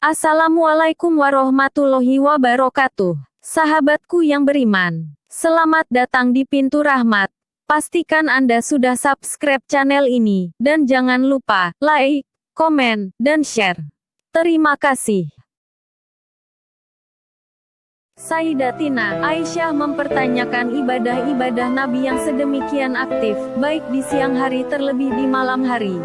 Assalamualaikum warahmatullahi wabarakatuh. Sahabatku yang beriman, selamat datang di Pintu Rahmat. Pastikan Anda sudah subscribe channel ini, dan jangan lupa like, komen, dan share. Terima kasih. Sayyidatina Aisyah mempertanyakan ibadah-ibadah Nabi yang sedemikian aktif, baik di siang hari terlebih di malam hari.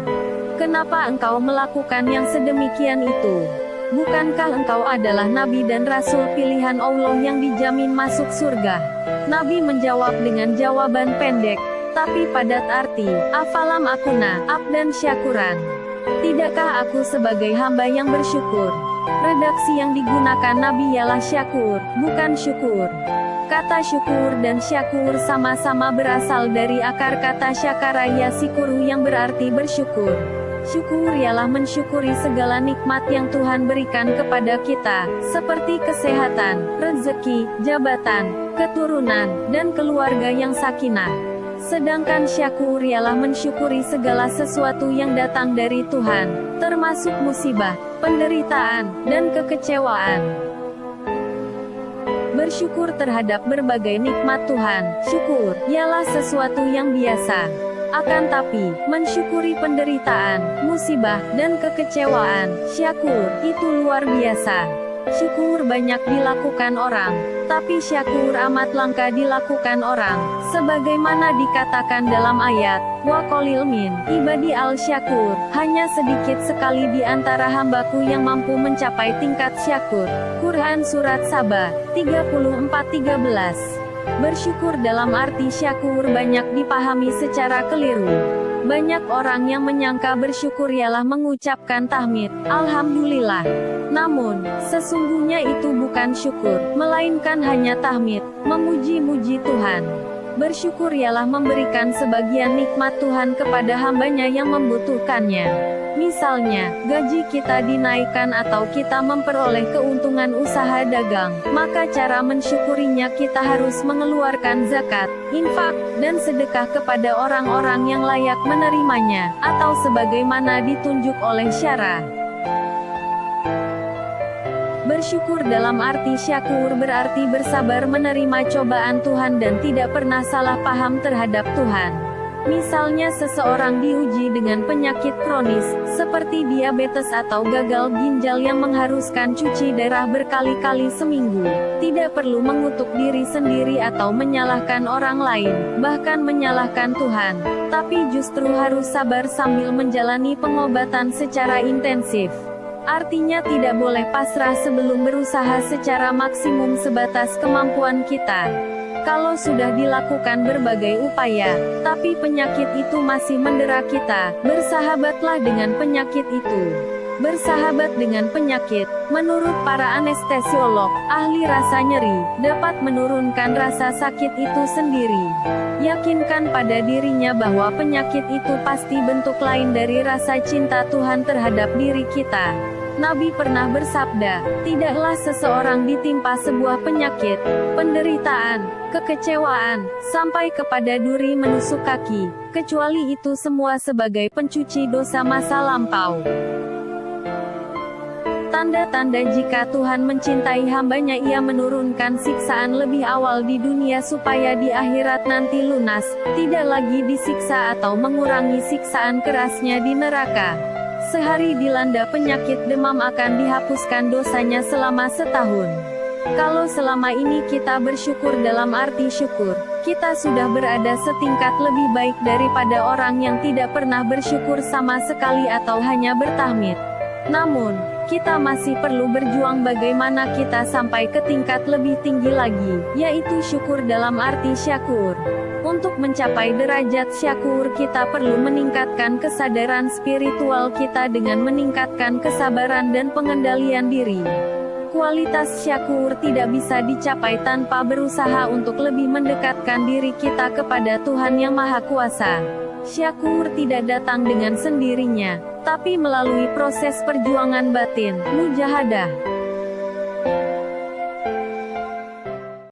Kenapa engkau melakukan yang sedemikian itu? Bukankah engkau adalah Nabi dan Rasul pilihan Allah yang dijamin masuk surga? Nabi menjawab dengan jawaban pendek, tapi padat arti, afalam akuna, abdan syakuran. Tidakkah aku sebagai hamba yang bersyukur? Redaksi yang digunakan Nabi ialah syakur, bukan syukur. Kata syukur dan syakur sama-sama berasal dari akar kata syakara yasikuru yang berarti bersyukur. Syukur ialah mensyukuri segala nikmat yang Tuhan berikan kepada kita, seperti kesehatan, rezeki, jabatan, keturunan, dan keluarga yang sakinah. Sedangkan syakur ialah mensyukuri segala sesuatu yang datang dari Tuhan, termasuk musibah, penderitaan, dan kekecewaan. Bersyukur terhadap berbagai nikmat Tuhan, syukur, ialah sesuatu yang biasa. Akan tapi, mensyukuri penderitaan, musibah, dan kekecewaan, syakur, itu luar biasa. Syukur banyak dilakukan orang, tapi syakur amat langka dilakukan orang, sebagaimana dikatakan dalam ayat, wa qalil min ibadi al-syakur, hanya sedikit sekali di antara hambaku yang mampu mencapai tingkat syakur. Quran Surat Saba, 34-13. Bersyukur dalam arti syakur banyak dipahami secara keliru. Banyak orang yang menyangka bersyukur ialah mengucapkan tahmid, alhamdulillah. Namun, sesungguhnya itu bukan syukur, melainkan hanya tahmid, memuji-muji Tuhan. Bersyukur ialah memberikan sebagian nikmat Tuhan kepada hambanya yang membutuhkannya. Misalnya, gaji kita dinaikkan atau kita memperoleh keuntungan usaha dagang, maka cara mensyukurinya kita harus mengeluarkan zakat, infak, dan sedekah kepada orang-orang yang layak menerimanya, atau sebagaimana ditunjuk oleh syara. Bersyukur dalam arti syakur berarti bersabar menerima cobaan Tuhan dan tidak pernah salah paham terhadap Tuhan. Misalnya seseorang diuji dengan penyakit kronis, seperti diabetes atau gagal ginjal yang mengharuskan cuci darah berkali-kali seminggu. Tidak perlu mengutuk diri sendiri atau menyalahkan orang lain, bahkan menyalahkan Tuhan. Tapi justru harus sabar sambil menjalani pengobatan secara intensif. Artinya tidak boleh pasrah sebelum berusaha secara maksimum sebatas kemampuan kita. Kalau sudah dilakukan berbagai upaya, tapi penyakit itu masih mendera kita, bersahabatlah dengan penyakit itu. Bersahabat dengan penyakit, menurut para anestesiolog, ahli rasa nyeri, dapat menurunkan rasa sakit itu sendiri. Yakinkan pada dirinya bahwa penyakit itu pasti bentuk lain dari rasa cinta Tuhan terhadap diri kita. Nabi pernah bersabda, tidaklah seseorang ditimpa sebuah penyakit, penderitaan, kekecewaan, sampai kepada duri menusuk kaki, kecuali itu semua sebagai pencuci dosa masa lampau. Tanda-tanda jika Tuhan mencintai hambanya, ia menurunkan siksaan lebih awal di dunia supaya di akhirat nanti lunas, tidak lagi disiksa atau mengurangi siksaan kerasnya di neraka. Sehari dilanda penyakit demam akan dihapuskan dosanya selama setahun. Kalau selama ini kita bersyukur dalam arti syukur, kita sudah berada setingkat lebih baik daripada orang yang tidak pernah bersyukur sama sekali atau hanya bertahmid. Namun, kita masih perlu berjuang bagaimana kita sampai ke tingkat lebih tinggi lagi, yaitu syukur dalam arti syakur. Untuk mencapai derajat syakur kita perlu meningkatkan kesadaran spiritual kita dengan meningkatkan kesabaran dan pengendalian diri. Kualitas syakur tidak bisa dicapai tanpa berusaha untuk lebih mendekatkan diri kita kepada Tuhan yang Maha Kuasa. Syakur tidak datang dengan sendirinya, tapi melalui proses perjuangan batin, mujahadah.